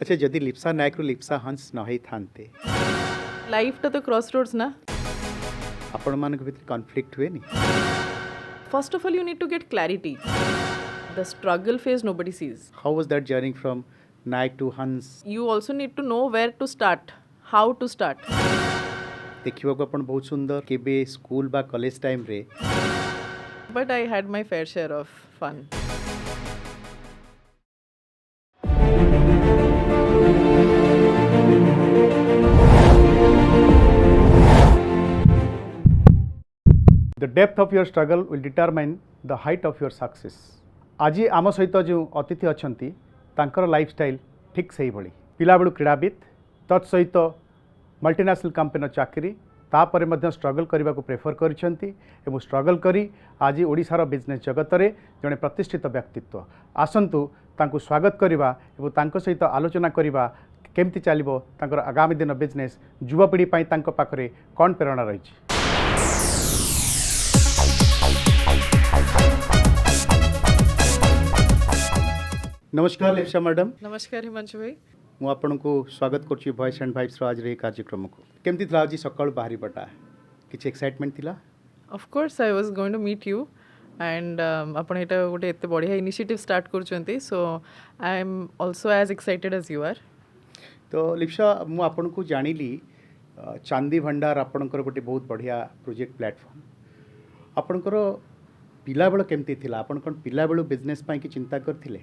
अच्छा जदि लिप्सा नायक रु लिप्सा हंस न थांते लाइफ तो क्रॉस रोड्स ना. आपण मानक भितर कॉन्फ्लिक्ट हुए नी First of all, you need to get clarity. The struggle phase nobody sees. How was that journey from Nayak to Hans You also need to know where to start, how to start. देखिबा को आपण बहुत सुंदर केबे school बा college time रे But I had my fair share of fun. The depth of your struggle will determine the height of your success आज आम सहित जो अतिथि अच्छा तांकर लाइफस्टाइल ठीक से ही भली पिला बेलू क्रीड़ाविद तत्सहित मल्टीनेशनल कंपनी चाकरी तापर मध्य स्ट्रगल करने को प्रेफर करिसेंती एवं स्ट्रगल करी आज ओडिशार बिजनेस जगत रे जड़े प्रतिष्ठित व्यक्तित्व आसंतु तांको स्वागत करवा एवं तांको सहित आलोचना करवा केमती चलिबो तांकर आगामी दिन बिजनेस युवापीढ़ी पाई तांको पाखरे कौन प्रेरणा रही। नमस्कार लिप्सा मैडम नमस्कार हिमांशु भाई. मु आपको स्वागत करुच्ची वॉइस एंड वाइब्स आज रे कार्यक्रम को केमती थला आज सकाळ बाहरी बटा किछ एक्साइटमेंट थिला Of course, I was going to meet you. And आपण एटा गोटे एते बढ़िया इनिशिएटिव स्टार्ट करछन्ती. So I am also as excited as you are. तो लिप्सा मु आपको जानिली चांदी भंडार आपणकर गोटे बहुत बढ़िया प्रोजेक्ट प्लेटफॉर्म आपणकर पिला बेଳ केमती थिला आपण कोन पिला बेଳୁ बिजनेस पाई की चिंता करथिले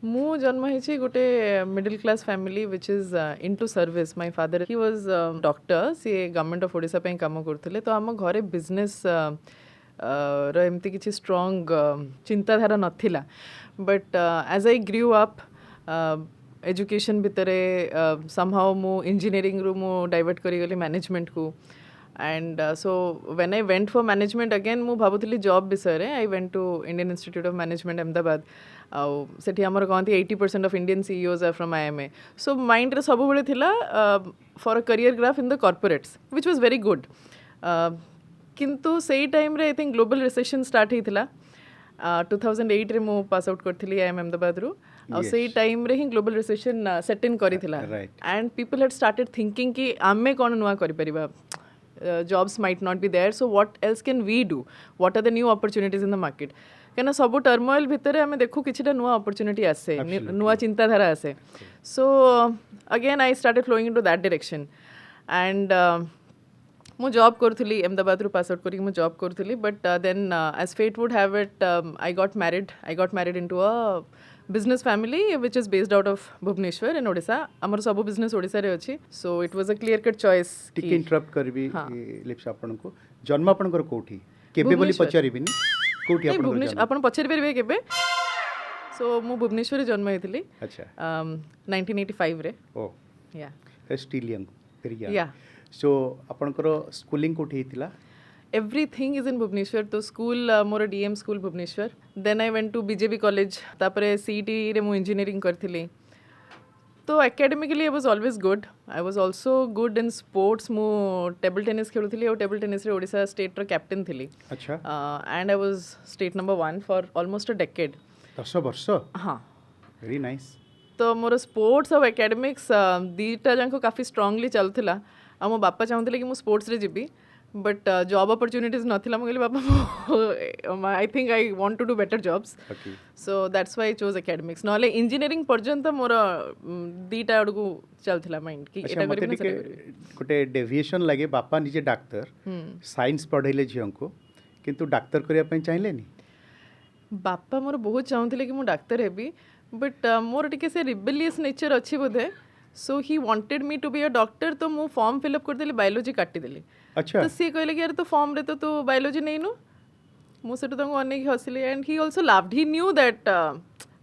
मु जन्म होइछि गोटे middle class family which is into service. My father he was doctor. से गवर्नमेंट ऑफ ओडिशा पे काम करथिले. तो हम घरे बिजनेस रो एमती किछि स्ट्रांग चिंताधारा नथिला. But as I grew up education भितरे समहाउ मु इंजीनियरिंग रू मु डाइवर्ट करी गली मैनेजमेंट को. And so when I went for management again मु भाबुथिली जॉब विषय रे. I went to Indian Institute of Management Ahmedabad. सेठी हमर कहती 80% of Indian CEOs are from IIMA. So mind रे सब बेले थिला for a career graph in the corporates which was very good. किंतु सेही टाइम रे I think global recession start हेतिला. 2008 रे मु पास आउट करथिली आईएम अहमदाबाद रू. और सेही टाइम रे ही ग्लोबल रिसेशन सेट इन करिथिला. And people had started thinking कि आमे कोन नुआ करि परिबा. Jobs might not be there, so what else can we do? What are the new opportunities in the market? कहना सब टर्मोइल भितर आम देखू किछटा नुआ अपॉर्चुनिटी आसे नुआ चिंताधारा आसे. So again I started flowing into that direction. And मु जॉब करूली अहमदाबाद रू पास आउट करी मु जॉब करूली. But then as fate would have it I got married into a business family which is based out of Bhubaneswar in Odisha. आमर सब business Odisha रे अछि. So it was a clear cut choice. टिक interrupt करबी लिप्सा आपनको जन्म आपनकर कोठी केबे बोली पचारिबिनी कोठी आपन भुवनेश्वर आपण पचारि परबे केबे. सो मु भुवनेश्वर जन्म हेतिली. अच्छा 1985 रे. ओ या स्टिल यंग वेरी या. सो आपनकर स्कूलिंग कोठी हितिला everything is in Bhubaneswar. तो स्कूल मोर DM school Bhubaneswar. Then I went to BJB college. तापरे सीईटी रे मु इंजीनियरिंग करथिली. तो academically I was always good. I was also good in sports. मु टेबल टेनिस खेलुथिली और टेबल टेनिस रे ओडिशा स्टेट रो कैप्टन थिली. अच्छा and I was state number 1 for almost a decade. 10 वर्ष हाँ. Very nice. तो मोर स्पोर्ट्स और एकेडमिक्स दीटा जाको काफी स्ट्रांगली चलुथिला. आ मो बापा चाहुथिले कि मु स्पोर्ट्स रे जिबी. बट जॉब अपॉर्चुनिटीज नथिला. मुझे बापा I think I want to do better jobs. So that's why I chose academics. नले इंजीनियरिंग पर्यंत मोर दीटा अडकू चलथिला माइंड कि एटा करिबे ना सेटा गोटे डेविएशन लागे बापा निजे डाक्टर साइंस पढ़ैले झियो को किंतु डाक्टर करिया पई चाहिलेनी. बापा मोर बहुत चाहुथिले कि मु डाक्टर हेबी. बट मोर टिके से रिबेलियस नेचर अच्छी बोधे. So he wanted me to be a doctor. तो मु फॉर्म फिलअप कर देली बायोलॉजी काटी देली. अच्छा तो सी कहले कि यार तो फॉर्म रे तो तू बायोलॉजी नहीं नु. मु सेटु तंग अनेक हसली. And he also loved. He knew that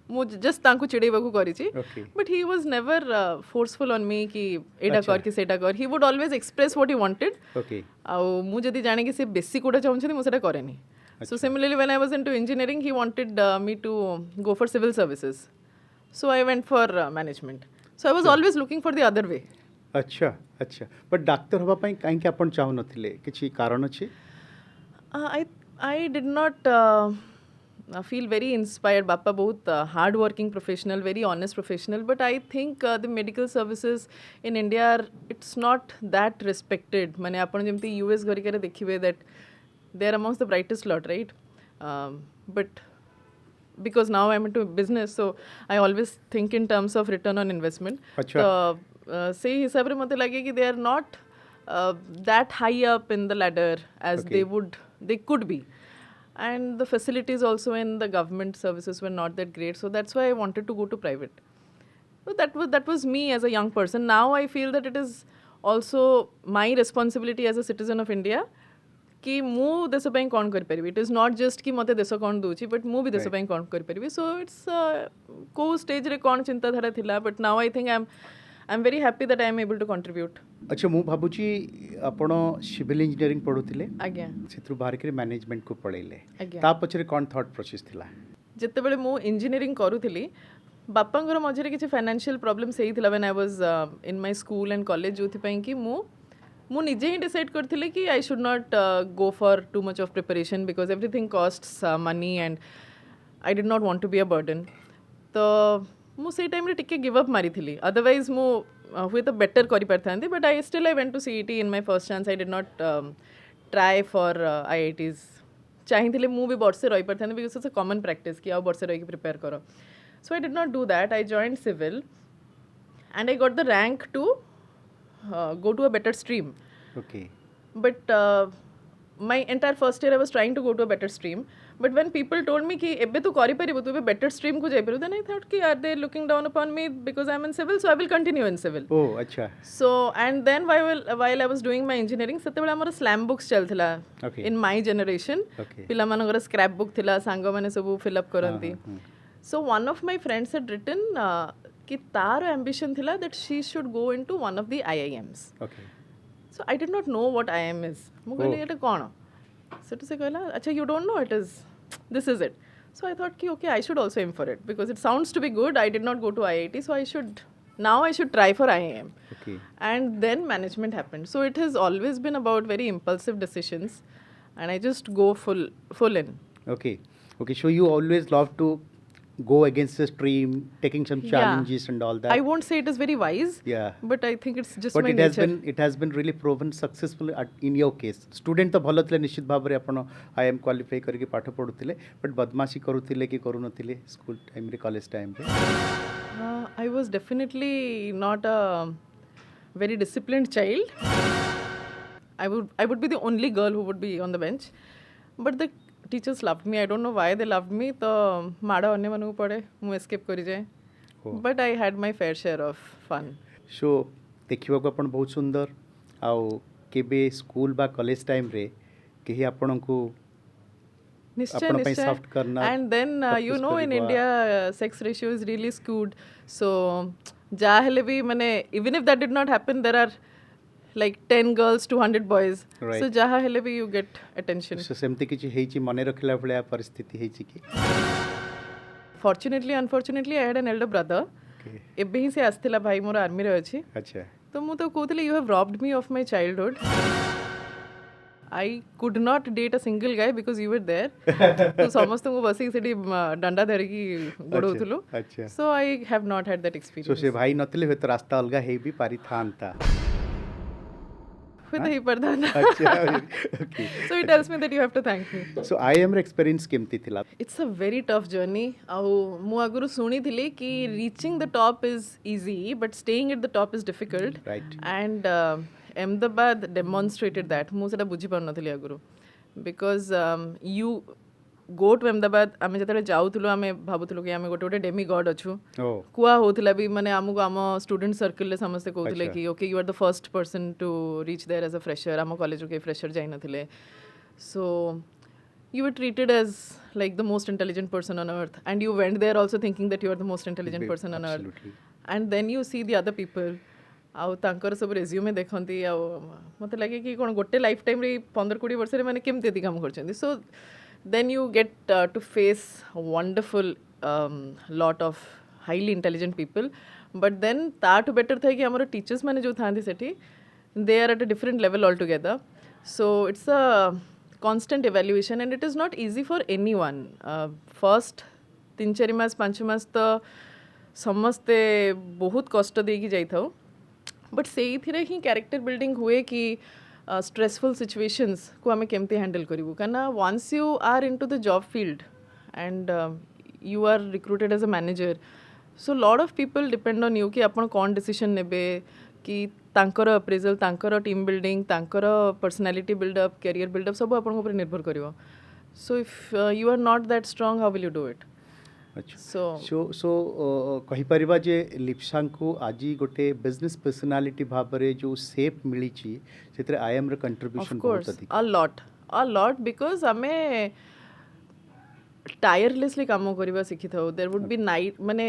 मु जस्ट तांको चिड़ेबाकू करिछि. But he was never forceful on me कि एडा कर कि सेटा कर. He would always express what he wanted. Okay आ मु जदी जाने कि से बेसी कोडा चाहछथि मु सेटा करेनी. So similarly when I was into engineering he wanted me to go for civil services. So I went for management. So I was always looking for the other way. अच्छा अच्छा बट डाक्टर होबा पई काहे कि आपण चाहु नथिले किछि कारण अछि. I did not feel very inspired. Bappa बहुत hard working professional, very honest professional. But I think the medical services in India are, it's not that respected. माने आपण जेमती US घरी करे देखिबे that they are amongst the brightest lot, right? But because now I'm into business, so I always think in terms of return on investment. अच्छा। तो सही हिसाब रे मते लगे कि they are not that high up in the ladder as Okay. they could be. And the facilities also in the government services were not that great, so that's why I wanted to go to private. So that was me as a young person. Now I feel that it is also my responsibility as a citizen of India कि ମୁଁ ଦେଶ ପାଇଁ କ'ଣ କରିପାରିବି. It is not just କି ମୋତେ ଦେଶ କ'ଣ ଦେଉଛି, ବଟ୍ ମୁଁ ବି ଦେଶ ପାଇଁ କ'ଣ କରିପାରିବି. ସୋ ଇଟ୍ସ କେଉଁ ଷ୍ଟେଜ୍ରେ କ'ଣ ଚିନ୍ତାଧାରା ଥିଲା, but now I think I am very happy that I am able to contribute. ଆଚ୍ଛା, ମୁଁ ଭାବୁଛି ଆପଣ ସିଭିଲ୍ ଇଞ୍ଜିନିୟରିଂ ପଢ଼ୁଥିଲେ, ଆଜ୍ଞା ସେଥିରୁ ବାହାରିକି ମ୍ୟାନେଜମେଣ୍ଟକୁ ପଳେଇଲେ. ଆଜ୍ଞା. ତା ପଛରେ କ'ଣ ଥଟ୍ ପ୍ରୋସେସ୍ ଥିଲା? ଯେତେବେଳେ ମୁଁ ଇଞ୍ଜିନିୟରିଂ କରୁଥିଲି, ବାପାଙ୍କର ମଝିରେ କିଛି ଫାଇନାନ୍ସିଆଲ ପ୍ରୋବ୍ଲେମ୍ସ ହେଇଥିଲା when I was in my school and college, ଯୋଉଥିପାଇଁ କି ମୁଁ ନିଜେ ହିଁ ଡିସାଇଡ୍ କରିଥିଲି କି I should not go for too much of preparation because everything costs money and I did not want to be a burden. ତ ମୁଁ ସେଇ ଟାଇମ୍ରେ ଟିକେ ଗିଭ୍ ଅପ୍ ମାରିଥିଲି. ଅଦରୱାଇଜ୍ ମୁଁ ହୁଏତ ବେଟର୍ କରିପାରିଥାନ୍ତି, but I went to CET in my first chance. I did not try for IITs. ଚାହିଁଥିଲେ ମୁଁ ବି ବର୍ଷେ ରହିପାରିଥାନ୍ତି because it's a common practice କି ଆଉ ବର୍ଷେ ରହିକି ପ୍ରିପେୟାର କର. So I did not do that. I joined civil and I got the rank to go to a better stream. Okay. But my entire first year I was trying to go to a better stream. But when people told me कि एबे तू करी परिबो, तू एबे better stream को जाई परिबो, then I thought कि are they looking down upon me because I'm in civil, so I will continue in civil. Oh, अच्छा. So and then while I was doing my engineering, ସେତେବେଳେ ଆମର slam books ଚାଲିଥିଲା. Okay. In my generation. Okay. ପିଲାମାନଙ୍କର scrap book ଥିଲା, ସାଙ୍ଗମାନେ ସବୁ fill up କରନ୍ତି. So one of my friends had written कि तार ambition थी that she should go into one of the IIMs. Okay. So I did not know what IIM is. ମୁଁ କହିଲି ଏଟା କ'ଣ? ସେଠୁ ସେ କହିଲା ଆଚ୍ଛା you don't know, this is it. So I thought कि okay, I should also aim for it because it sounds to be good. I did not go to IIT, so I should try for IIM. Okay. And then management happened. So it has always been about very impulsive decisions and I just go full in. Okay. Okay. So you always love to go against the stream, taking some challenges and all that. I won't say it is very wise. Yeah. But I think it's just But my nature. it has been really proven successful in your case. Student तो भलो थिले निश्चित भाव रे आपण IIM qualify करके पाठ पढुथिले, but बदमाशी करूथिले कि करू नथिले स्कूल टाइम रे, कॉलेज टाइम रे? I was definitely not a very disciplined child. I would be the only girl who would be on the bench. But the teachers loved me. I don't know why they loved me. तो माड़ा अन्य मानू पड़े, मु escape करी जाए. But I had my fair share of fun. So देखिबा को आपण बहुत सुंदर आउ केबे स्कूल बा कॉलेज टाइम रे केही आपण को निश्चय. soft करना, And then you know in करिबा. India sex ratio is really skewed. So जा हेले भी माने even if that did not happen, there are like 10 girls to 100 boys. Right. So jaha hele bhi you get attention. So सेमती किछि हेछि मने रखला भलिया परिस्थिति हेछि कि? Fortunately, unfortunately, I had an elder brother. Okay. एबे ही से आस्थिला भाई मोर आर्मी रे अछि. अच्छा. तो मु तो कहतले you have robbed me of my childhood. I could not date a single guy because you were there. तो समस्त को बसी सेठी डंडा धरि की गोडौथुलो. अच्छा. So I have not had that So experience. से भाई नथिले हे तो रास्ता अलगा हे भी पारी थांता. खुद ही पड़ता. अच्छा. Okay. So it tells me that you have to thank me. So IIM रे एक्सपीरियंस केमती थिला? It's a very tough journey. ଆଉ ମୁଁ ଆଗରୁ ଶୁଣିଥିଲି କି reaching the top is easy but staying at the top is difficult. Right. And Ahmedabad demonstrated that. ମୁଁ ସେଟା ବୁଝି ପାରୁନଥିଲି ଆଗରୁ because you go to Ahmedabad, ଆମେ ଯେତେବେଳେ ଯାଉଥିଲୁ ଆମେ ଭାବୁଥିଲୁ କି ଆମେ ଗୋଟେ ଡେମି ଗଡ୍ ଅଛୁ. Oh. କୁହା ହଉଥିଲା ବି ମାନେ ଆମକୁ ଆମ ଷ୍ଟୁଡେଣ୍ଟ ସର୍କଲରେ ସମସ୍ତେ କହୁଥିଲେ ଆଚ୍ଛା. କି okay you are the first person to reach there as a fresher. ଆମ କଲେଜରୁ କେହି ଫ୍ରେଶର ଯାଇନଥିଲେ. So you were treated as like the most intelligent person on earth and you went there also thinking that you are the most intelligent person on earth. Absolutely. And then you see the other people ଆଉ ତାଙ୍କର ସବୁ resume ଦେଖନ୍ତି ଆଉ ମୋତେ ଲାଗେ କି କ'ଣ ଗୋଟେ ଲାଇଫ୍ ଟାଇମ୍ରେ 15-20 ବର୍ଷରେ ମାନେ କେମିତି ଏତିକି କାମ କରିଛନ୍ତି. So then you get to face a wonderful lot of highly intelligent people. But then ताठु better था कि हमारे teachers माने जो थांती सेठी they are at a different level altogether. So it's a constant evaluation and it is not easy for anyone. First 3-4 मास 5 मास तो समस्ते बहुत कष्ट देकी जाइथाउ but से ही कैरेक्टर बिल्डिंग हुए कि स्ट्रेसफुल सिचुएशंस को आम केमती हैंडल करूँ कहीं once you are into the job field and you are recruited as a manager so lot of people depend on you कि आप कौन डिसीजन नेबे कि तांकर अप्रेजल तांकर टीम बिल्डिंग तांकर पर्सनालीटी बिल्डअप कैरियर बिल्डअप सब आपन ऊपर निर्भर करिवो so if you are not that strong how will you do it अच्छा सो सो कहि परिबा जे लिप्सा को आज गोटे बिजनेस पर्सनालिटी भाव रे जो सेप मिली ची सेतरे आईएम रे कंट्रीब्यूशन बहुत अधिक a lot because आमे टायरलेसली काम करवा शिखी था देयर वुड बी नाइट माने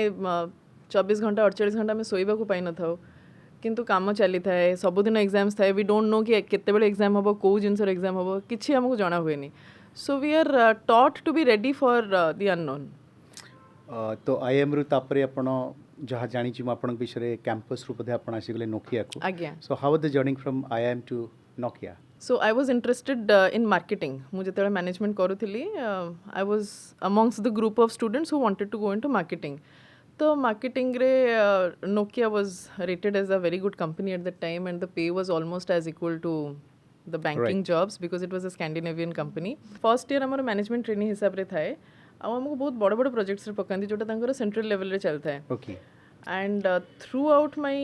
24 घंटा 48 घंटा में सोइबा को पाई न था किंतु काम चली थाए सबुदिन एग्जाम्स थाए वी डोंट नो कि केते बेले एग्जाम हबो को जिनसर एग्जाम हबो किछि हमको जाना हुएनी so we are taught to be ready for the unknown तो आईएम रु तापरे आपण जहाँ जानी छी आपण विषय कैंपस रु पदे आपण आसीगले नोकिया को आज्ञा so how the journey from IIM to Nokia So I was interested in marketing. मुझे तेरे management करूँ I was amongst the group of students who wanted to go into marketing. तो marketing रे Nokia was rated as a very good company at that time and the pay was almost as equal to the banking jobs because it was a Scandinavian company. First year हमारा management training हिसाब रे थाए और हमको बहुत बड़े बड़े projects रे पकांदी जोटा तांकर central level रे चलता है. Okay. And throughout my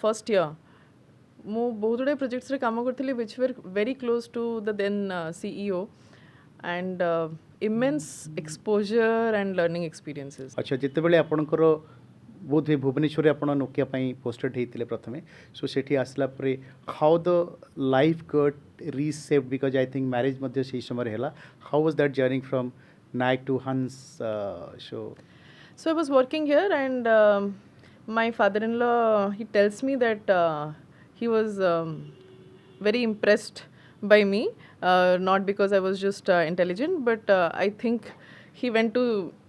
first year मु बहुत गुड़े प्रोजेक्ट्स रे काम करथिली which were very close to the then CEO and immense exposure and learning experiences अच्छा जिते बेले आपणकर बहुत ही भुवनेश्वर आपण नोकिया पई पोस्टेड हेतिले प्रथमे सो सेठी आसला परे how the life got reshaped because I think marriage मध्ये से समय हेला how was that journey from night to हंस show so I was working here and my father in law he tells me that he was very impressed by me not because I was just intelligent but I think he went to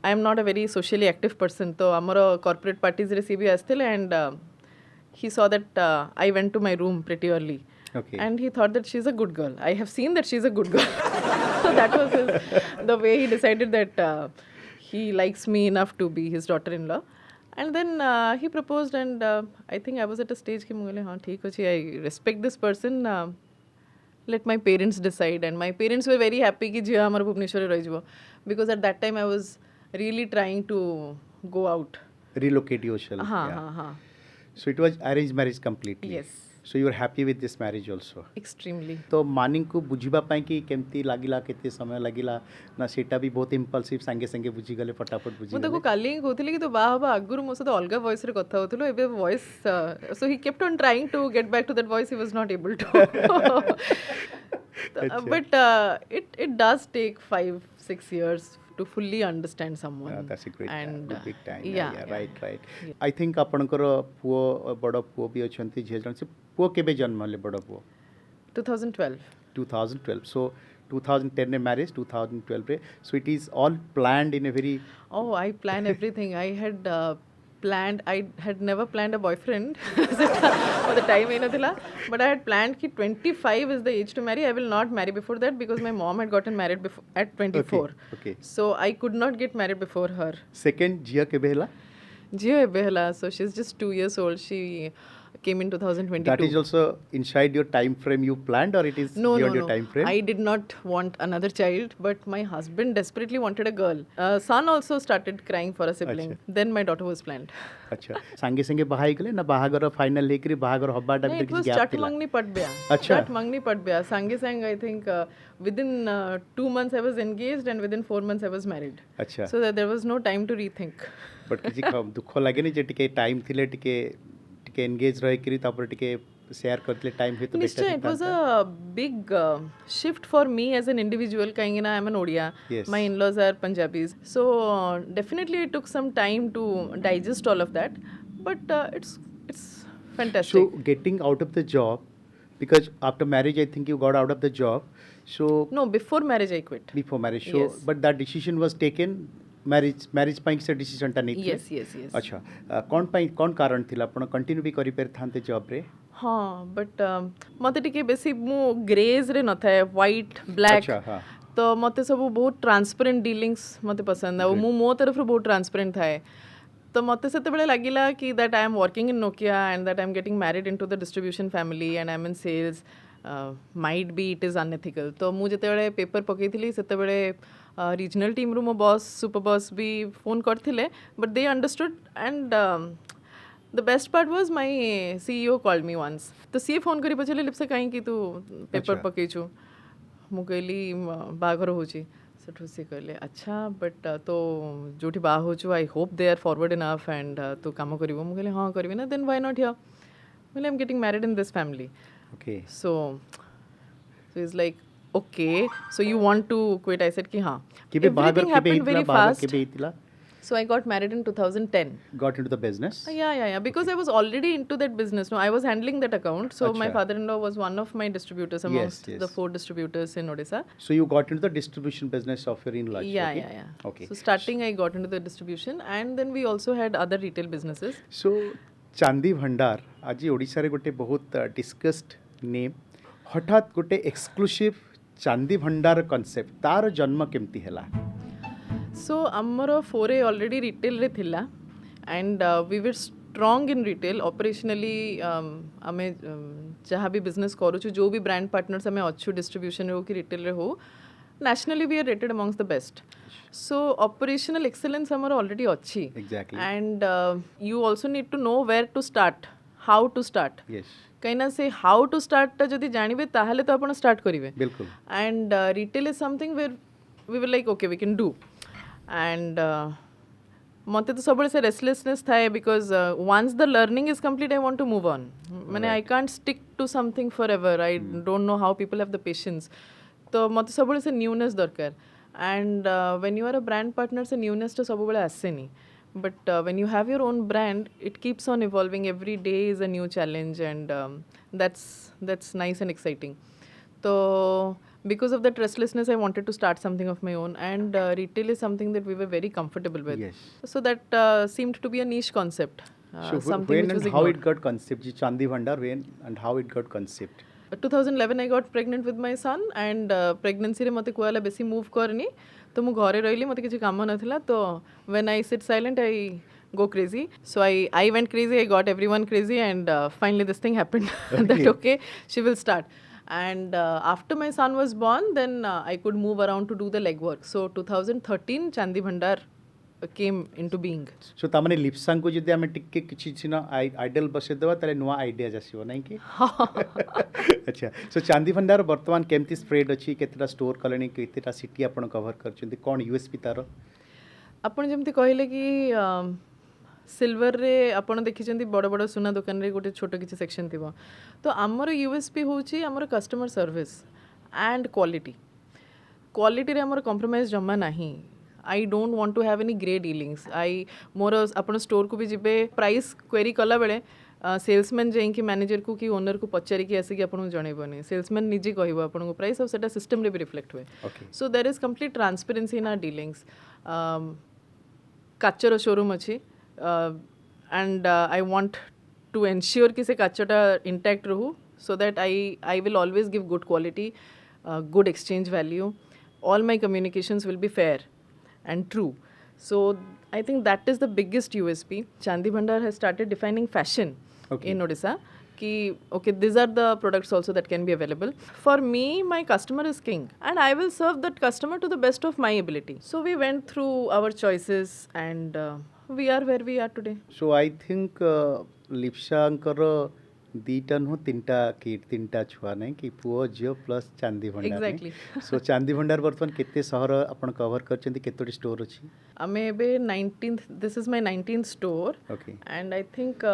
I am not a very socially active person so amara corporate parties re CB asthile and he saw that I went to my room pretty early okay and he thought that she's a good girl I have seen that she's a good girl so that was the way he decided that he likes me enough to be his daughter-in-law and then he proposed and I think I was at a stage कि मुझे हाँ ठीक अच्छी I respect this person let my parents decide and my parents were very happy कि जी हमारे भुवनेश्वर रह जाओ because at that time I was really trying to go out relocate yourself हाँ हाँ हाँ so it was arranged marriage completely yes so you are happy with this marriage also extremely तो morning को बुझिबा पाई कि केमती लागिला केते समय लागिला ना सेटा भी बहुत इम्पल्सिव संगे संगे बुझी गले फटाफट बुझी ମୁଁ ତାକୁ କାଲି ହିଁ କହୁଥିଲି କି ତୁ ବାହା ହେବା ଆଗରୁ ମୋ ସହିତ ଅଲଗା ଭଏସ୍ରେ କଥା ହେଉଥିଲୁ ଏବେ voice so he kept on trying to get back to that voice he was not able to but it does take 5-6 years to fully understand someone that's a great and time, big time yeah, right I think आपणकर पुओ बड़ पुओ भी अछंती झे जन से पुओ केबे जन्म ले बड़ पुओ 2012 2012 so 2010 ने मैरिज 2012 रे so it is all planned in a very oh I plan everything I had I had never planned a boyfriend for the time but I had planned कि 25 is the age to marry I will not marry before that because my mom had gotten married at 24 okay so I could not get married before her second जिया केबे हला जियो एबे हला so she's just 2 years old she came in 2022 that is also inside your time frame you planned or it is beyond your time frame I did not want another child but my husband desperately wanted a girl son also started crying for a sibling then my daughter was planned अच्छा संगे संगे बहाई गले ना बाहागर final लेकरी बाहागर हब्बाटा it भी was gap चट मंगनी पट ब्या अच्छा चट मंगनी पट ब्या संगे संग I think within 2 months I was engaged and within 4 months I was married अच्छा so that there was no time to rethink but किसी दुख लागे नहीं जे टिके टाइम थिले टिके टिके एंगेज रह करी तापर टिके शेयर करतले टाइम हे तो निश्चय it was a big shift for me as an individual काहेकि ना I am an Odia Yes. my in-laws are Punjabis so definitely it took some time to digest all of that but it's fantastic so getting out of the job because after marriage I think you got out of the job so no before marriage I quit before marriage so Yes. but that decision was taken marriage marriage पाई से decision टा नहीं yes yes yes अच्छा कौन कारण थिला आपण continue भी करि पर थांते जॉब रे हाँ बट मत टिके बेसी मु ग्रेज रे न थाए व्हाइट ब्लैक अच्छा हाँ तो मते सब बहुत ट्रांसपेरेंट डीलिंग्स मते पसंद है मु मो तरफ बहुत ट्रांसपेरेंट थाए तो मते सेते बेले लागिला कि that I am working in Nokia and that I am getting married into the distribution family and I am in sales might be it is unethical तो मु जेते बेले पेपर पकेइथिली सेते बेले रीजनल टीम रू मो बॉस सुपर बॉस भी phone करथिले but they understood and the best part was my CEO called me once तो सी फोन करी पचले लिप्से काई कि तू पेपर अच्छा। पकेइछु मु कहली बाघर होची सेठू से कहले अच्छा बट तो जोठी बा होछु I hope they are forward enough and तो काम करिवो मु कहले हां करबी ना then why not here well I'm getting married in this family okay so he's like okay so you want to quit I said ki ha केबे बाहागर everything केबे happened very हितला बाहागर fast केबे हितला so I got married in 2010 got into the business yeah because I was already into that business no I was handling that account so my Acha. father-in-law was one of my distributors amongst yes. the 4 distributors in Odisha so you got into the distribution business of your in-laws yeah okay so starting I got into the distribution and then we also had other retail businesses सो चांदी भंडार आज ओडिशा रे गोटे बहुत discussed name हठात गोटे exclusive चांदी भंडार कॉन्सेप्ट तार जन्म केमती हैला so amaro foray already retail re thila and we were strong in retail operationally ame jaha bhi business करू छु जो भी brand partners हमें अच्छु distribution रे हो कि retail रे हो nationally we are rated amongst the best so operational excellence amaro already अच्छी exactly and you also need to know where to start how to start yes कहीं ना से हाउ टू स्टार्ट टा जदि जानिबे ताहले तो आपण स्टार्ट करिवे बिल्कुल and retail is something where we were like okay we can do and मते तो सबले से रेस्टलेसनेस थाए because once the learning is complete I want to move on माने I can't stick to something forever I don't know how people have the patience तो मते सबले से न्यूनेस दरकार and when you are a brand partner से newness तो सबले आसेनी but when you have your own brand it keeps on evolving every day is a new challenge and that's nice and exciting so because of that restlessness I wanted to start something of my own and retail is something that we were very comfortable with Yes. so that seemed to be a niche concept So something when which and was how ignored. it got concept? जी चांदी भंडार when and how it got concept? 2011 I got pregnant with my son and pregnancy रे मते Cola बेसी move करनी तो मु घरे रहिली मते किछि काम नथिला तो when I sit silent I go crazy so I went crazy I got everyone crazy and finally this thing happened that okay she will start and after my son was born then I could move around to do the legwork so 2013 Chandi Bhandar came into being सो तामाने लिप्सां को जदि आमे टिके किछि छिना idol बसे देबा ताले नुवा आइडिया जासिबो नै कि अच्छा सो चांदी भंडार वर्तमान केमती स्प्रेड अछि केतेटा स्टोर कलनी केतेटा सिटी आपण कवर करछन्ती कोन यूएसपी तार आपण जेमती कहले कि सिल्वर रे आपण देखिछन्ती बड़ बड़ सुना दुकान रे गोटे छोट किछि सेक्शन थिबो तो हमर यूएसपी होछि हमर कस्टमर सर्विस एंड क्वालिटी रे हमर कॉम्प्रोमाइज जम्मा नाही I don't want to have any grey dealings I मोर आपण स्टोर को भी जिबे प्राइस क्वेरी कला बेले सेल्समैन जाइंकि मैनेजर को कि ओनर को पचारि कि आसी कि आपन जणैबनी सेल्समैन निजे कहबो आपन को प्राइस और सेटा सिस्टम रे भी रिफ्लेक्ट हुए okay so there is complete transparency in our dealings काचर शोरूम अछि and I want to ensure कि से काचटा इंटैक्ट रहू so that I will always give good quality, good exchange value. All my communications will be fair and true. So I think that is the biggest USP. Chandi Bhandar has started defining fashion in Odisha. Ki, okay, these are the products also that can be available. For me, my customer is king and I will serve that customer to the best of my ability. So we went through our choices and we are where we are today. So I think लिप्सांकर दीटा नु तीनटा kit तीनटा छुआ नै कि पुओ जियो plus चांदी भंडार Exactly. सो चांदी भंडार वर्तमान केते शहर आपण कवर करछन्ती केतोटी स्टोर अछि आमे बे 19th this is my 19th store okay and I think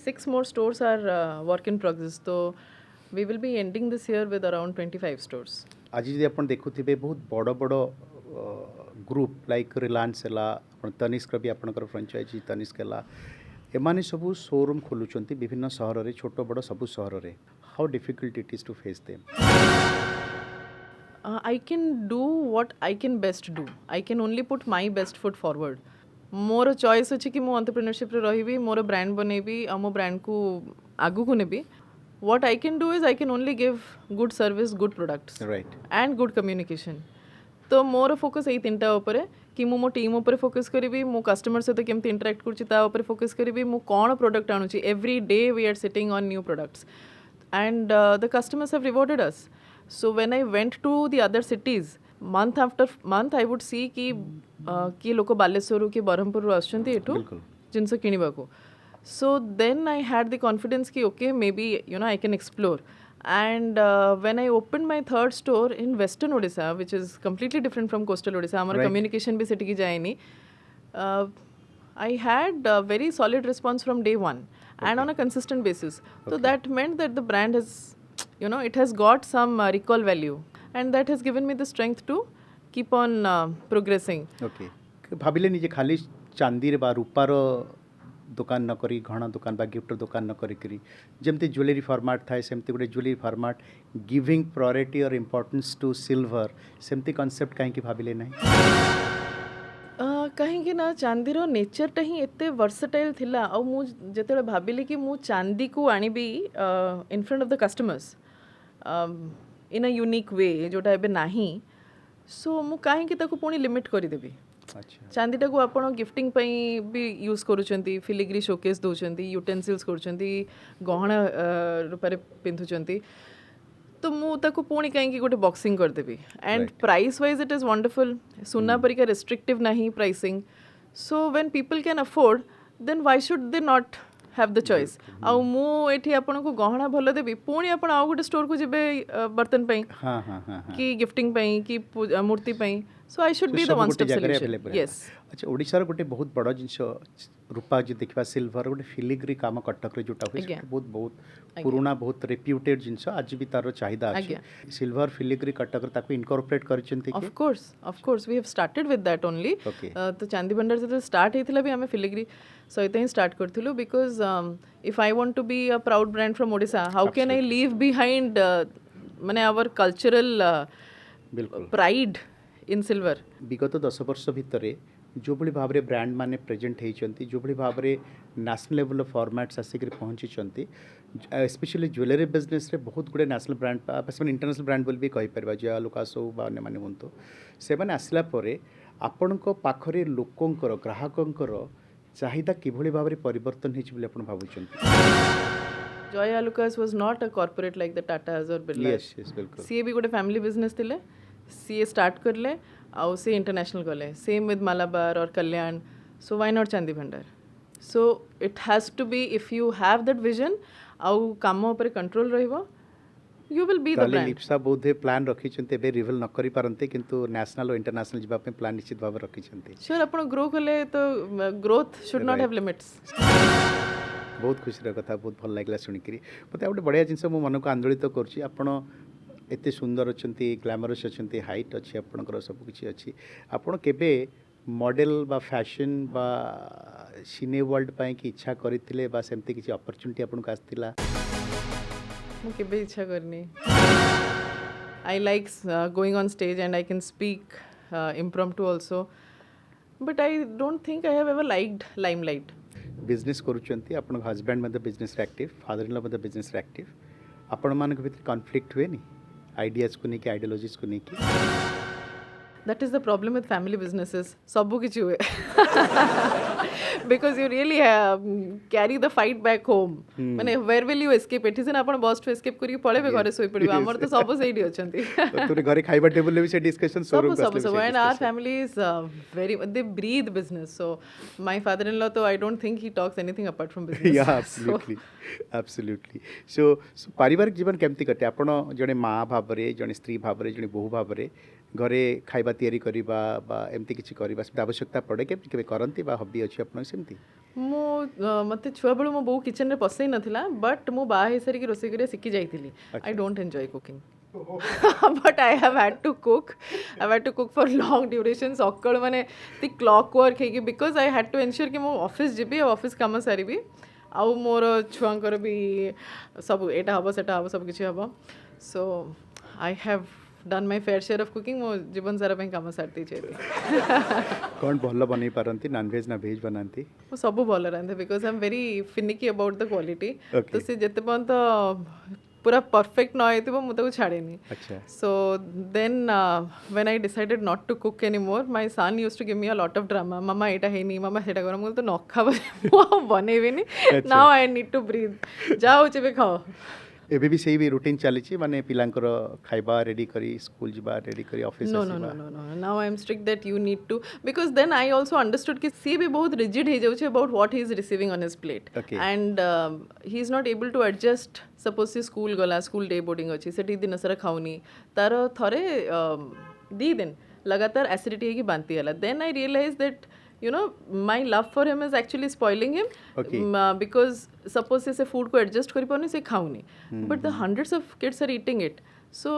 6 more stores are work in progress so we will be ending this year with around 25 stores आज जदि आपण देखुथिबे बहुत बड़ बड़ ग्रुप लाइक रिलायंस हला आपण तनिष्क भी आपणकर फ्रेंचाइजी तनिष्क हला एमाने सबू शोरूम खोलुचंती विभिन्न शहर रे छोट बड़ सबू शहर रे how difficult it is to face them I can do what I can best do. I can only put my best foot forward. More choice अच्छी कि मु एंटरप्रेन्योरशिप रे रहिबी मोर ब्रांड बनेबी आ मो ब्रांड को आगु को नेबी. What I can do is I can only give good service, good products Right. and good communication. तो more focus एई तीनटा ऊपर कि मु मो टीम ऊपर फोकस करिबी मो कस्टमर सहित केमती इंटरेक्ट करछि ता ऊपर फोकस करिबी मु कोन प्रोडक्ट आनुछि. Every day we are sitting on new products and the customers have rewarded us. So when I went to the other cities, month after month I would see कि लोक बालेश्वर कि बरहमपुर आसुचंती एठू बिल्कुल. जिनस किनिबाको. So then I had the confidence कि okay maybe I can explore. And when I opened my third store in Western Odisha, which is completely different from Coastal Odisha, our Right. communication भी सेठी की जाएनी. I had a very solid response from day one and on a consistent basis. So that meant that the brand has, it has got some recall value, and that has given me the strength to keep on progressing. Okay भाविले निजे खाली चांदी रे बा रूपार दुकान न करी घण दुकान बा गिफ्ट दुकान न करी करी जेमती ज्वेलरी फॉर्मेट थाए सेमती गोटे ज्वेलरी फॉर्मेट गिविंग प्रायोरिटी और इम्पोर्टेंस टू सिल्वर सेमती कॉन्सेप्ट कहीं भाविले नहीं कहीं ना चांदीर नेचरटा ही एते वर्सटाइल थिला आ मु जेतेबे भाबिली कि मु चांदी को आनिबी in front of the customers in a unique way जोटा एबे नाही. सो मु कहीं ताको पुणी लिमिट करि देबी. अच्छा चांदीटा को आपण गिफ्टिंग पई भी यूज करूचंती फिलिग्री शोकेस दोचंती यूटेंसिल्स करूचंती गहना रूपारे पिंधुचंती. तो मु ताको पुणी कहीं गोटे बॉक्सिंग कर देबी. And price wise it is wonderful. सुना परिका रेस्ट्रिक्टिव नहीं pricing. So when people can afford then why should they not have the choice. आ मु एठी आपण को गहना भलो देबी पुणी आपण आ गोटे स्टोर को जेबे बर्तन पई हाँ हाँ हाँ कि गिफ्टिंग पई कि मूर्ति पई. So I should be the one stop solution. Yes. अच्छा ओडिशार गोटे बहुत बड़ जिनस रूपा जो देखा सिल्वर गोटे फिलिग्री काम कटक रे जोटा हुए आज्ञा. बहुत बहुत पुराना बहुत रेप्यूटेड जिनस आज भी तार चाहिदा आज्ञा. अछि. सिल्वर फिलिग्री कटक रे ताको इनकॉर्पोरेट करचंती कि of course we have started with that only. Okay. तो चांदी भंडार से स्टार्ट हेतिला भी हमें फिलिग्री सहित ही स्टार्ट करथिलु because if I want to be a proud brand from Odisha how can I leave behind माने आवर कल्चरल बिल्कुल प्राइड इन सिल्वर. विगत 10 वर्ष भितर जो भली भाव रे ब्रांड माने प्रेजेंट होती जो भली भाव रे नेशनल लेवल फॉर्मेट्स आसिक पहुँची स्पेशली ज्वेलरी बिजनेस रे बहुत गुड़े नेशनल ब्रांड इंटरनेशनल ब्रांड बोली भी कहीपर जया लुकास हो अन्य मैंने हूँ से आसला आपण पाखरे लोकंकर ग्राहकंकर चाहिदा किभली भाव रे परिवर्तन हो भावुं. Joya Lucas was not a corporate like the Tatas or Birlas. Yes, yes, बिल्कुल. सीए भी गोटे फैमिली बिजनेस थिले. सीए स्टार्ट करले आउ से इंटरनेशनल गले. सेम विथ मालाबार और कल्याण. So why not Chandi Bhandar. So it has to be if you have that vision आउ काम ऊपर कंट्रोल रहइबो you will be the brand. Lipsa बोधे प्लान रखी एबे रिवील न करि पारंते किंतु नेशनल और इंटरनेशनल जिबा पे प्लान निश्चित भाव रखी. श्योर आपण ग्रो कले तो growth should not have limits. बहुत खुशी कथा बहुत भल लगे शुणिक मत गोटे बढ़िया जिनस मो मन को आंदोलित करुँच आपण एत सुंदर अच्छा ग्लैमरस अच्छा हाइट अच्छी आपंकर सबकि अच्छी आपड़ केबे मॉडल बा फैशन बा सिने वर्ल्ड पाई की इच्छा करते सेमती किसी अपॉर्चुनिटी आपको आसला मु केबे इच्छा करनी. I like going on stage and I can speak impromptu also but I don't think I have ever liked limelight. Business करुँच आप husband business active father in law business active आपण मान भीतर कॉन्फ्लिक्ट हुए नी आइडियाज को लेकिन ideologies को लेकिन. That is the problem with family businesses. Sabbu kichu because you really carry the fight back home. Mane where will you escape? It is na boss to escape kuri pale be घरे सोई पड़िबा. हमर तो सब सेठी अछंती. तोरे घरे खाइबा table ले भी से डिस्कशन सब and our family is very they breathe business. So my father-in-law तो I don't think he talks anything apart from business. Yeah, absolutely. Absolutely. So पारिवारिक जीवन केमती कटे आपण जने माँ भाव रे जने स्त्री भाव रे जने बहु भाव रे घरे खाइबा तैयारी करिबा बा एमती किछि करिबा आवश्यकता पड़े केबे करंती बा हॉबी अछि आपण सेमती. मो मते छुआ बेलू मो बहु किचन रे पसई नथिला बट मो बा हे सरी की रोसे करे सिखि जाइतिली. I don't enjoy cooking but I have had to cook. I've had to cook for long durations. Okkad mane the clock work है कि because I had to ensure कि मो ऑफिस जिबी ऑफिस काम सारिबी आउ मोर छुआंकर भी सब एटा हबो सेटा हबो सब किछि हबो. So I have done my fair share of cooking. मो जीवन सारा पे काम सारती चाहिए कौन भल बनै पारती नॉन वेज ना भेज बनाती ମୁଁ ସବୁ ଭଲ ରାନ୍ଧେ because I am very finicky about the quality Okay. ତ ସେ ଯେତେ ପର୍ଯ୍ୟନ୍ତ ପୁରା ପରଫେକ୍ଟ ନ ହେଇଥିବ ମୁଁ ତାକୁ ଛାଡ଼େନି अच्छा so then when I decided not to cook anymore my son used to give me a lot of drama mama ଏଇଟା ହେଇନି mama ସେଇଟା କର ମୁଁ ତ ନ ଖାବ ମୁଁ ଆଉ ବନେଇବିନି now I need to breathe ଯାଅ ହଉଛି ବି ଖାଅ ଏବେ ବି ସେଇ ବି ରୁଟିନ୍ ଚାଲିଛି ମାନେ ପିଲାଙ୍କର ଖାଇବା ରେଡ଼ି କରି ସ୍କୁଲ ଯିବା ରେଡ଼ି କରି office no no no no no now I am strict that you need to because then I also understood कि सी भी बहुत rigid हो जाଉଛି about what he is receiving on his plate Okay. and he is not able to adjust suppose से school गला school day boarding अच्छी सेठी दिन सारा खाऊनी तार थरे दी दिन लगातार एसिडिटी की बांती हला then I realized that you know my love for him is actually spoiling him Okay. because suppose से food को adjust करी पाउनी से खाऊनी but the hundreds of kids are eating it so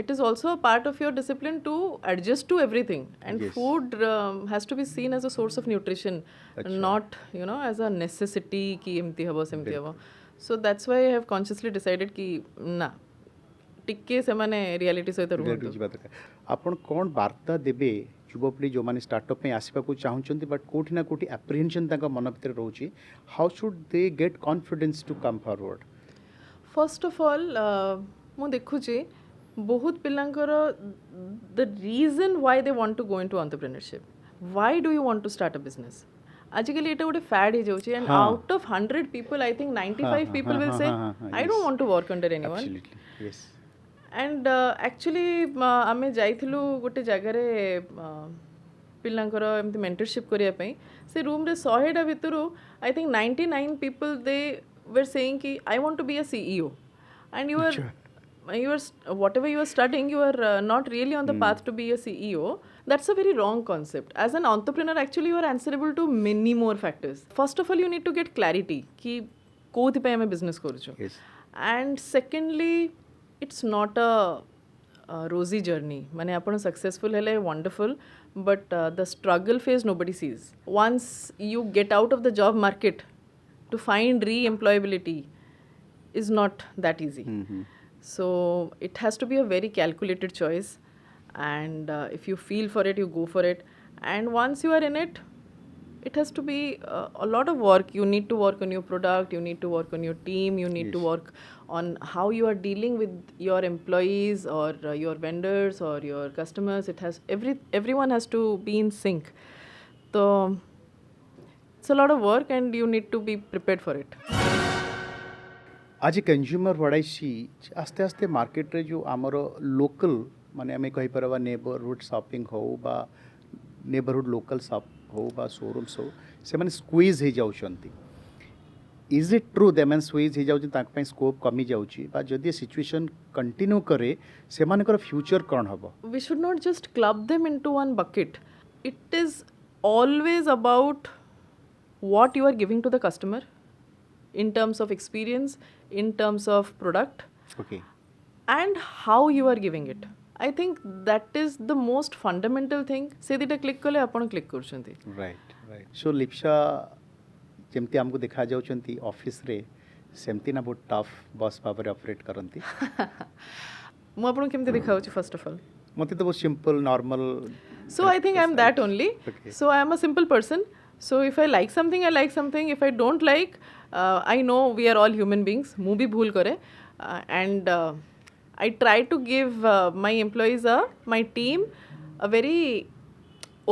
it is also a part of your discipline to adjust to everything and Yes. food has to be seen as a source of nutrition not you know as a necessity कि एमती हबो सेमती हबो so that's why I have consciously decided कि ना टिके से माने रियलिटी सहित रुहंतु ଯିବା ଦରକାର ଆପଣ କ'ଣ ବାର୍ତ୍ତା ଦେବେ ଯୁବପିଢ଼ି ଯେଉଁମାନେ ଷ୍ଟାର୍ଟଅପ୍ ପାଇଁ ଆସିବାକୁ ଚାହୁଁଛନ୍ତି ବଟ୍ କେଉଁଠି ନା କେଉଁଠି ଆପ୍ରିହେନ୍ସନ୍ ତାଙ୍କ ମନ ଭିତରେ ରହୁଛି how should they get confidence to come forward first of all ମୁଁ ଦେଖୁଛି ବହୁତ ପିଲାଙ୍କର the reason why they want to go into entrepreneurship why do you want to start a business ଆଜିକାଲି ଏଇଟା ଗୋଟେ ଫ୍ୟାଡ୍ ହେଇଯାଉଛି and out of 100 people I think 95 people will say I don't want to work under anyone Absolutely, yes. And actually ଆମେ ଯାଇଥିଲୁ ଗୋଟେ ଜାଗାରେ ପିଲାଙ୍କର ଏମିତି ମେଣ୍ଟରସିପ୍ କରିବା ପାଇଁ ସେ ରୁମ୍ରେ 100ଟା ଭିତରୁ I think 99 people they were saying କି I want to be a CEO and you are whatever you are studying you are not really on the path to be a CEO that's a very wrong concept as an entrepreneur actually you are answerable to many more factors first of all you need to get clarity ki kothi pe ame business koruchu Yes. and secondly it's not a rosy journey mane apna successful hele wonderful but the struggle phase nobody sees once you get out of the job market to find re-employability is not that easy so it has to be a very calculated choice and if you feel for it you go for it and once you are in it it has to be a lot of work you need to work on your product you need to work on your team you need to work on how you are dealing with your employees or your vendors or your customers it has everyone has to be in sync so it's a lot of work and you need to be prepared for it आज consumer वड़ाई आस्ते आस्ते market रे जो आमर local माने आम कहीपर neighbourhood shopping हो बा नेबरहुड लोकल शॉप हो बा शोरूम्स हो से माने स्क्वीज हो जाउछंती is it true they man squeeze हो जाउछन ताक पई स्कोप कमी जाउछि बा जदि सिचुएशन कंटिन्यू करे से मानकर फ्यूचर कोन हबो we should not just club them into one bucket. It is always about what you are giving to the customer in terms of experience, in terms of product, okay and how you are giving it. I think that is the most fundamental thing. से दिटा click कले आपण click करछंती. Right right so Lipsa जेमती हमको देखा जाउछंती office रे सेमती ना बहुत टफ बॉस भाବରେ ऑपरेट करंती ମୁଁ ଆପଣଙ୍କୁ କେମିତି ଦେଖାଉଛି first of all? मते तो बहुत simple normal So I think I'm that only. Okay. So I'm a simple person. So if I like something, I like something. If I don't like, I know we are all human beings. mu bhi bhool kare. And I try to give my employees, my team, a very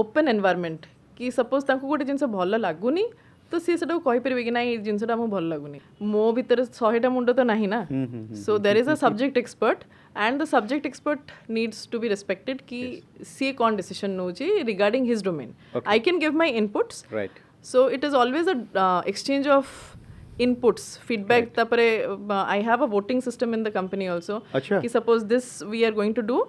open environment. कि suppose तांको गोटे जिनस भल लागुनी तो सी सेटा कहि परिबे कि नाही जिनसटा मो भल लागुनी मो भीतर 100टा मुंड तो नाही ना so there is a subject expert and the subject expert needs to be respected कि सी कौन डिसीजन नौची regarding his domain I can give my inputs right so it is always a exchange of inputs feedback tapare I have a voting system in the company also अच्छा कि suppose this we are going to do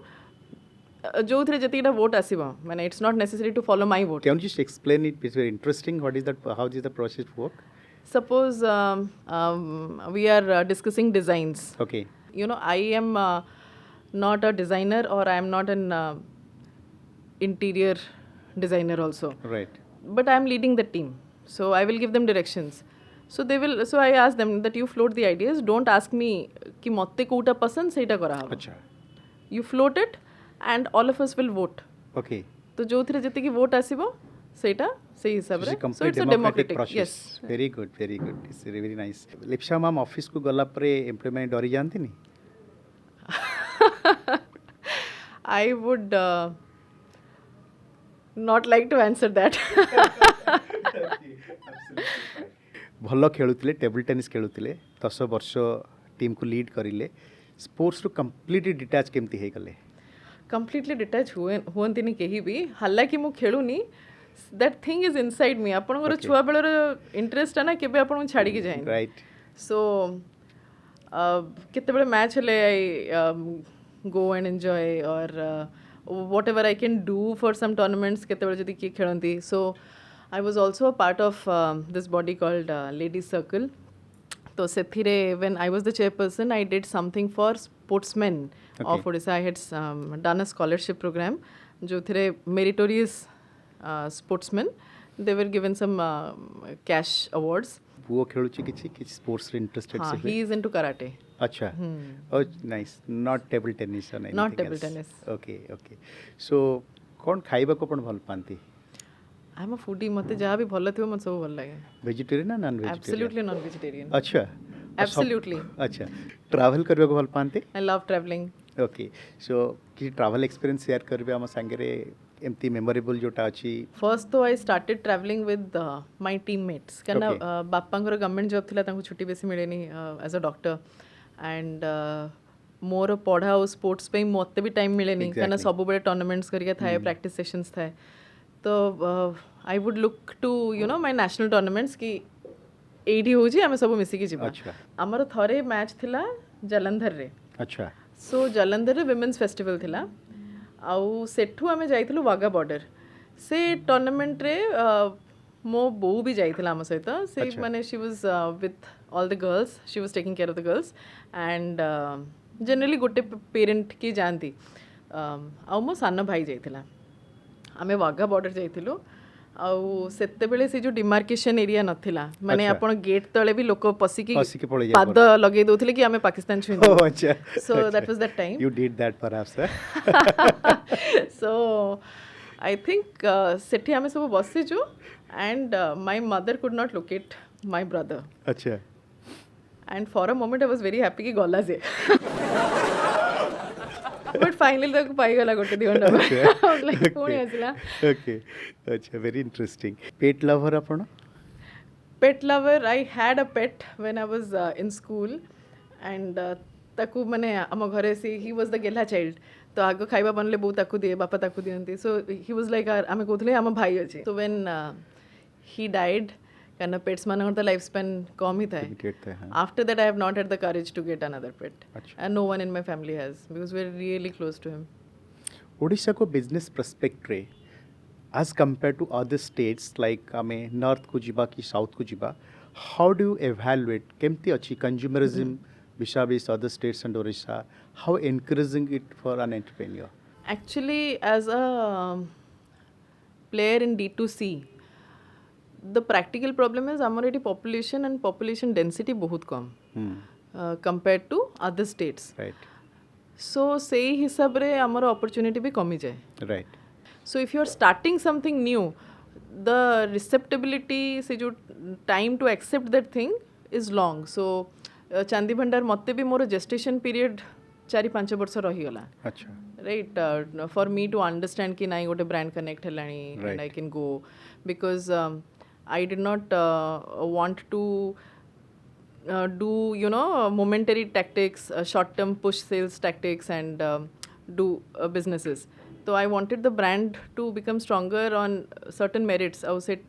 जो थरे जतिटा vote आसीबा माने it's not necessary to follow my vote Can you just explain it? It's very interesting. What is that? How does the process work? suppose we are discussing designs Okay. you know I am not a designer or I am not an interior designer also Right. but I am leading the team so I will give them directions so I ask them that you float the ideas don't ask me कि मत्ते कोटा पसंद सेटा करा हबो अच्छा. you float it and all of us will vote okay तो जो थरे जति की वोट आसीबो सेटा से हिसाब रे so it's a democratic yes very good it's very nice Lipsa ma'am office को गला पर एम्प्लॉयमेंट डरी जानती नहीं I would not like to answer that. भल खेलुले टेबल टेनिस खेलुले 10 वर्ष टीम को लीड करिले स्पोर्ट्स रू कंप्लीटली डिटैच केमती हे गले Completely detach हुअंतिनी केही भी हालांकि मु खेलुनी that thing is inside me आपनकर Okay. छुआ बेलर इंटरेस्ट ना केबे आपन छाड़ी के जाइन राइट सो केते बेले मैच हेले आई go and enjoy or whatever I can do for some tournaments केते बेले जदी की खेलंती so I was also a part of this body called Ladies Circle तो सेथिरे when I was the chairperson I did something for sportsmen of Odisha I had done a scholarship program जो थिरे meritorious sportsmen they were given some cash awards पुओ खेलुची किछि sports रे interested हाँ, से he is into karate अच्छा oh nice not table tennis और Not table tennis. Okay okay so कोन खाइबा को पण भल पांती I am a foodie मते जहाँ भी भल थियो मते सब भल लागे वेजिटेरियन ना non vegetarian absolutely non vegetarian अच्छा absolutely अच्छा ट्रैवल करबा को भल पांती I love traveling okay so कि ट्रैवल एक्सपीरियंस शेयर करबे हम संगे एमती मेमोरेबल जोटा अछि फर्स्ट तो I started travelling with my teammates कहना Okay. बापांकर गवर्नमेंट जॉब थिला तांको छुट्टी बेसी मिलेनी एज अ डॉक्टर एंड मोर पढ़ा और स्पोर्ट्स पे मते भी टाइम मिलेनी कहना Exactly. सब बेले टूर्नामेंट्स करिया थाए प्रैक्टिस सेशंस थाए तो I would look to you know my national tournaments की एडी होजी आमे सब मिसी की जिबा अच्छा हमर थरे मैच थिला जलंधर रे अच्छा सो जलंधर विमेन्स फेस्टिवल थिला आउ सेठू आमे जाइथिलु वागा बॉर्डर से टूर्नामेंट रे मो बो भी जाइथिला हम सहित से अच्छा। माने she was with all the girls she was taking care of the girls and generally गोटे पेरेंट की जानती आउ मो सान भाई जाइथिला आमे वागा बॉर्डर जाइथिलु आउ सेते बेले से जो डिमार्केशन एरिया नथिला माने अच्छा। आपण गेट तळे भी लोक पसिकी पसिकी पळै पाद लगे दोथिले कि आमे पाकिस्तान छुई ओह अच्छा so that was that time you did that perhaps so I think सेठी आमे सब बसिचु and my mother could not locate my brother अच्छा and for a moment I was very happy कि गला जे but finally तक पाई गला गोटे दिवंडा like कोणी आसिला okay अच्छा वेरी इंटरेस्टिंग पेट लवर आपण pet lover I had a pet when I was in school and ताकू माने आम घरे से he was the गेला child तो आगो खाइबा बनले बो ताकू दिए बापा ताकू दियंती so he was like आमे कहथले आम भाई अछि so when he died kind of pets मान तो लाइफ स्पैन कम ही था लिमिटेड था हां after that I have not had the courage to get another pet अच्छा। and no one in my family has because we're really close to him Odisha को business पर्सपेक्ट रे as compared to other states like आमे north को जिबा कि south को जिबा how do you एवैल्यूएट केमती अछि consumerism vis-a-vis other states and Odisha how encouraging it for an entrepreneur actually as a player in D2C the practical problem is ଆମର ଏଠି population and population density ବହୁତ କम compared to other states right so ସେଇ ହିସାବରେ ଆମର opportunity ବି କମିଯାଏ right so if you are starting something new the receptibility से जो time to accept that thing is long so चांदी भंडार मते भी मोर gestation period 4-5 वर्ष रहीगला अच्छा right for me to understand कि नाई गोटे brand connect हेलानी Right. and I can go because I did not want to do you know momentary tactics short term push sales tactics and do businesses so I wanted the brand to become stronger on certain merits au se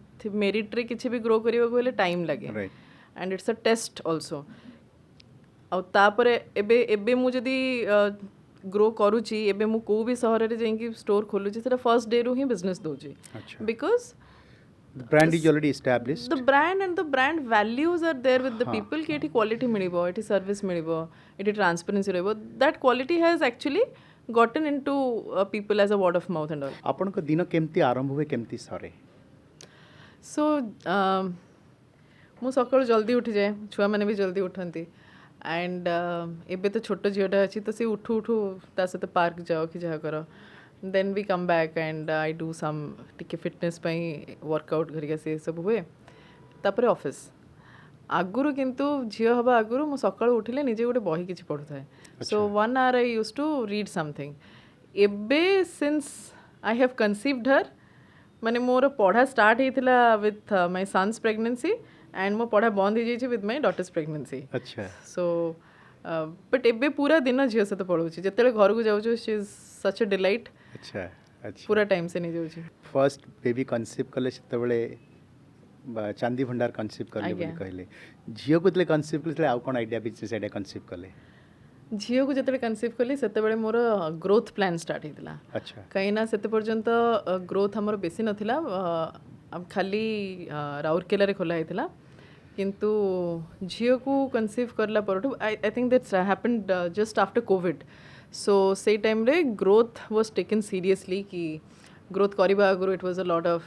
merit रे किछि भी grow करिबा को हेले time लागे right and it's a test also ଆଉ ତାପରେ ଏବେ ଏବେ ମୁଁ ଯଦି ଗ୍ରୋ କରୁଛି ଏବେ ମୁଁ କୋଉ ବି ସହରରେ ଯାଇକି ଷ୍ଟୋର ଖୋଲୁଛି ସେଟା ଫର୍ଷ୍ଟ ଡେ ରୁ ହିଁ ବିଜନେସ୍ ଦଉଛି अच्छा because the brand is already established the brand and the brand values are there with the people କି ଏଠି କ୍ୱାଲିଟି ମିଳିବ ଏଠି ସର୍ଭିସ୍ ମିଳିବ ଏଠି ଟ୍ରାନ୍ସପରେନ୍ସି ରହିବ that quality has actually gotten into people as a word of mouth and all ଆପଣଙ୍କ ଦିନ କେମିତି ଆରମ୍ଭ ହୁଏ କେମିତି ସରେ ସୋ ମୁଁ ସକାଳୁ ଜଲ୍ଦି ଉଠିଯାଏ ଛୁଆମାନେ ବି ଜଲ୍ଦି ଉଠନ୍ତି एंड एबे तो छोट झीटा अच्छी तो सी उठू उठू ता सहित पार्क जाओ कि जहाँ कर then we come back and I do some टिके फिटनेस वर्कआउट घरिका से सब हुए तापर ऑफिस आगुरु किंतु झील हवा आगुरु मु सकाळु उठिले निजे गोटे बही किछि पढुथाय so 1 hour I used to read something एबे since I have conceived her माने मोर पढ़ा स्टार्ट होइतिला with my son's pregnancy and मो पढ़ा बंद हो जाइए विथ माय डॉटर्स प्रेगनेंसी अच्छा सो बट एबे पूरा दिन झील सहित पढ़ुची जिते घर को जाऊँ she is such a delight अच्छा अच्छा पूरा टाइम से नहीं जाऊँ फर्स्ट बेबी कनसीव कले सेतबेले चांदी भंडार कनसीव कले बोली कहले झियो को तले कनसीव कले आउ कोन आइडिया बिच सेडे कनसीव कले झील को जिते कनसीव कली से मोर ग्रोथ प्लान स्टार्ट होता अच्छा कहीं से पर्यंत ग्रोथ आमर बेसी नाला खाली राउरकेला खोला होता किंतु झील को कनसीव करला परठू I think that's happened just after Covid so से टाइम रे ग्रोथ वाज टेकन सीरियसली कि ग्रोथ करबा आगु it was a lot of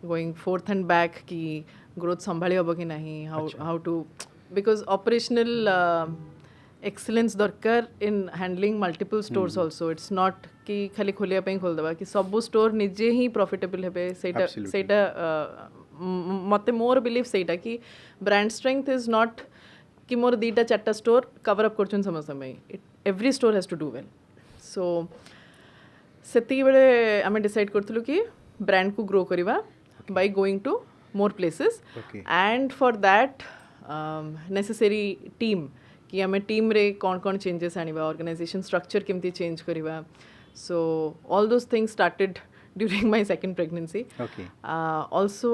going forth and back कि ग्रोथ संभाली हम कि नहीं how to because operational excellence दरकार in handling multiple stores also it's not कि खाली खोलिया खोलदेवा कि सबू स्टोर निजे ही प्रॉफिटेबल हे सेटा मते मोर बिलीव सेटा कि ब्रांड स्ट्रेंथ इज नॉट कि मोर 2-4 स्टोर कवर अप कर समस्त every store has to do well so सेति बेले आमे डिसाइड करथलु कि ब्रांड को ग्रो करवा by going to more places and for that necessary team कि आम टीम रे कौन कौन चेंजेस आनिबा ऑर्गेनाइजेशन स्ट्रक्चर केमती चेंज करवा so all those things started during my second pregnancy also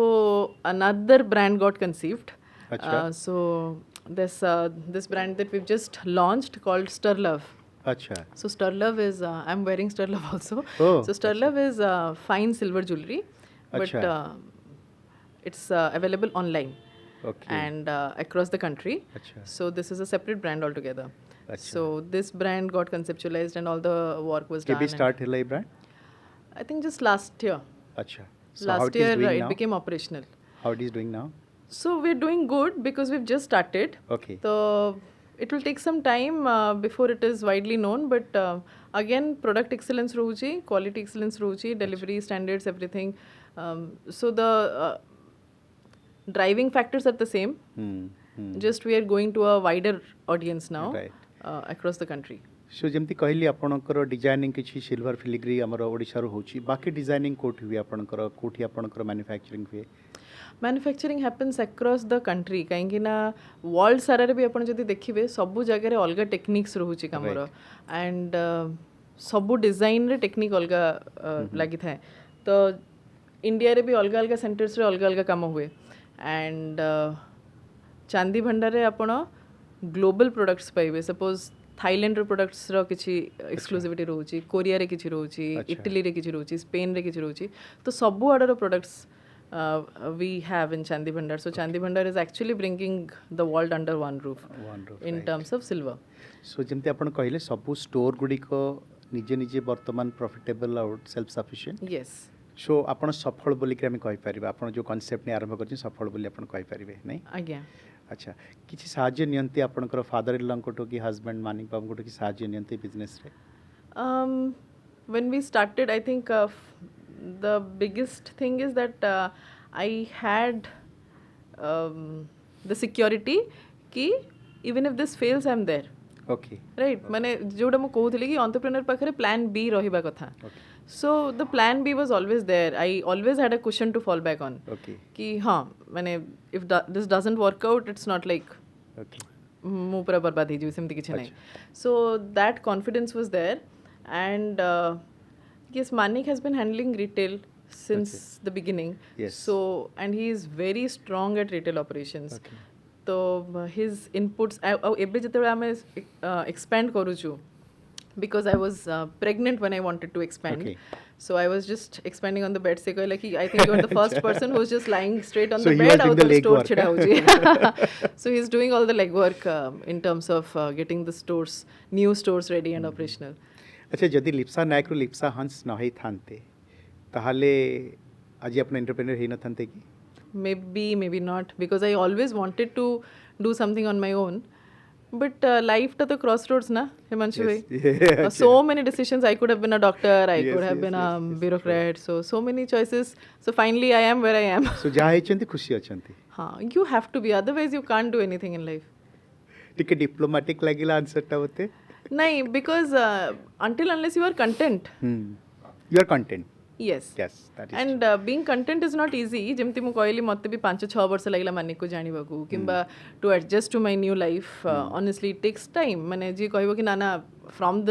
another brand got conceived so this brand that we've just launched called Sterlove अच्छा so Sterlove is I'm wearing Sterlove also Oh, so Sterlove is fine silver jewelry but it's available online okay and across the country अच्छा so this is a separate brand altogether अच्छा so this brand got conceptualized and all the work was done KB start हैला brand I think just last year अच्छा so how last it is year doing it now? became operational How it is doing now? so we're doing good because we've just started Okay. so it will take some time before it is widely known but again product excellence rahuchi quality excellence rahuchi delivery standards everything so the driving factors are the same just we are going to a wider audience now Right. across the country सो जमती कहली आपणकर designing किसी silver filigree आमर ओडिशा रो होची बाकी designing कोठी हुए आपणकर कोठी आपणकर मैन्युफैक्चरिंग हुए manufacturing happens across the country कहीं वर्ल्ड सारा भी आप देखिए सबू जगह अलग टेक्निक्स रोचे कमर एंड सबू डिजाइन रे टेक्निक अलग लगी थाए तो इंडिया रे भी अलग अलग सेंटर्स रे अलग अलग काम हुए एंड चांदी भंडार रे आपण ग्लोबल प्रोडक्ट्स पाइबे सपोज थाईलैंड रो प्रोडक्ट्स रो किछि एक्सक्लूसिविटी रोची कोरिया रे किछि रोची इटली रे किछि रोची स्पेन रे किछि रोची तो सबु order products we have in Chandi Bhandar. So Chandi Bhandar is actually bringing the world under one roof in terms of silver. So जमती आपण कहले सबु स्टोर गुडी को निजे निजे वर्तमान प्रॉफिटेबल और सेल्फ सफिशिएंट Yes. सो आपण सफल बोली के हम कहि परिबा आपण जो कांसेप्ट ने आरंभ करछि सफल बोली आपण कहि परिबे नहीं Again. अच्छा किछि साहाय्य नियंती आपणकर फादर इन लॉ को कि हस्बैंड मानिक बाबू को कि साहाय्य नियंती बिजनेस रे When we started, I think the biggest thing is that I had the security कि even if this fails, I'm there. Okay right माने जोटा मु कहूली कि एंटरप्रेन्योर पाखरे प्लान बी रहिबा कथा so the plan B was always there I always had a question to fall back on okay कि हाँ माने if this doesn't work out it's not like okay मु पूरा बर्बाद हो सेमती किछि नहीं so that confidence was there and yes Manik has been handling retail since the beginning Yes. so and he is very strong at retail operations Okay. तो his inputs एबे जतबे आमे expand करूछु because I was pregnant when I wanted to expand Okay. so I was just expanding on the bed से कहला कि I think you are the first person who's just lying straight on So the he was bed doing out the of the leg store work, छिड़ा होजी so he's doing all the legwork in terms of getting the stores new stores ready and operational अच्छा जदि लिप्सा नायक रो लिप्सा हंस न होई थानते ताहाले आज आपण entrepreneur हेई न थानते कि maybe not because I always wanted to do something on my own But life to the crossroads na Himanshu Yes. bhai. Yeah, So many decisions. I could have been a doctor, I Yes, could have yes, been yes, a yes, bureaucrat, so many choices. So finally I am where I am. So ଯାହା ହେଇଛନ୍ତି ଖୁସି ଅଛନ୍ତି Ha, you have to be, otherwise you can't do anything in life. ଟିକେ diplomatic ଲାଗିଲା ଆନ୍ସରଟା ମୋତେ Nahi, because until unless you are content. You are content Yes. Yes that is And being content is not easy. ଯେମିତି ମୁଁ କହିଲି ମୋତେ ବି 5-6 ବର୍ଷ ଲାଗିଲା ମାନିକୁ ଜାଣିବାକୁ କିମ୍ବା to adjust to my new life honestly it takes time ମାନେ ଯିଏ କହିବ କି ନା ନା ଫ୍ରମ୍ ଦ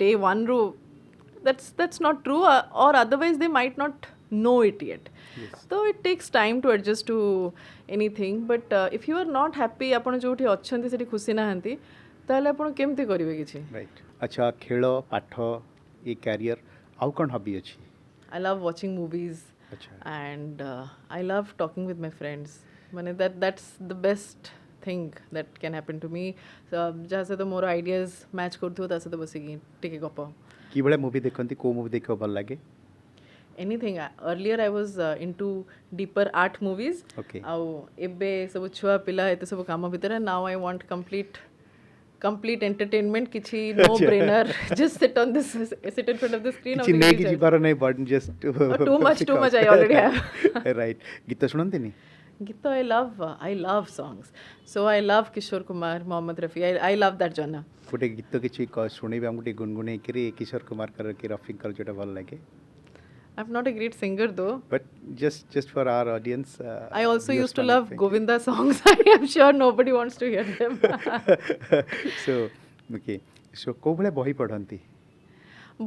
ଡେ ୱାନ୍ରୁ that's not true or otherwise they might not know it yet. So it takes time to adjust to anything, but if you are not happy ଆପଣ ଯୋଉଠି ଅଛନ୍ତି ସେଠି ଖୁସି ନାହାନ୍ତି ତାହେଲେ ଆପଣ କେମିତି କରିବେ କିଛି? ରାଇଟ୍ ଆଚ୍ଛା ଖେଳ ପାଠ ଏ କ୍ୟାରିୟର ଆଉ କ'ଣ ହବି ଅଛି I love watching movies. ଆଚ୍ଛା And I love talking with my friends. Mane that's the best thing that can happen to me. So jaha se to ମୋର ideas match କରୁଥିବ ତା ସହିତ ବସିକି ଟିକେ ଗପ. କି ଭଳିଆ ମୁଭି ଦେଖନ୍ତି କୋଉ ମୁଭି ଦେଖିବାକୁ ଭଲ ଲାଗେ Anything. Earlier I was into deeper art movies. Okay. ଆଉ ଏବେ ସବୁ ଛୁଆ ପିଲା ଏତେ ସବୁ କାମ ଭିତରେ now I want complete entertainment, kichi no brainer. Just sit in front of the screen. କିଛି ନେଇକି ଯିବାର ନାହିଁ but just too much I already have. Right ଗୀତ ଶୁଣନ୍ତିନି Gita, I love songs. So I love Kishore Kumar, Mohammad Rafi. I love that genre. ଗୋଟେ ଗୀତ କିଛି ଶୁଣେଇବେ ଆମକୁ ଟିକେ ଗୁନଗୁନେଇକିରି କିଶୋର କୁମାରଙ୍କର କି ରଫିଙ୍କର ଯୋଉଟା ଭଲ ଲାଗେ I'm not a great singer though. But just for our audience I also used to love Govinda songs. I am sure nobody wants to hear them. So okay so କୋଉ ଭଳିଆ ବହି ପଢ଼ନ୍ତି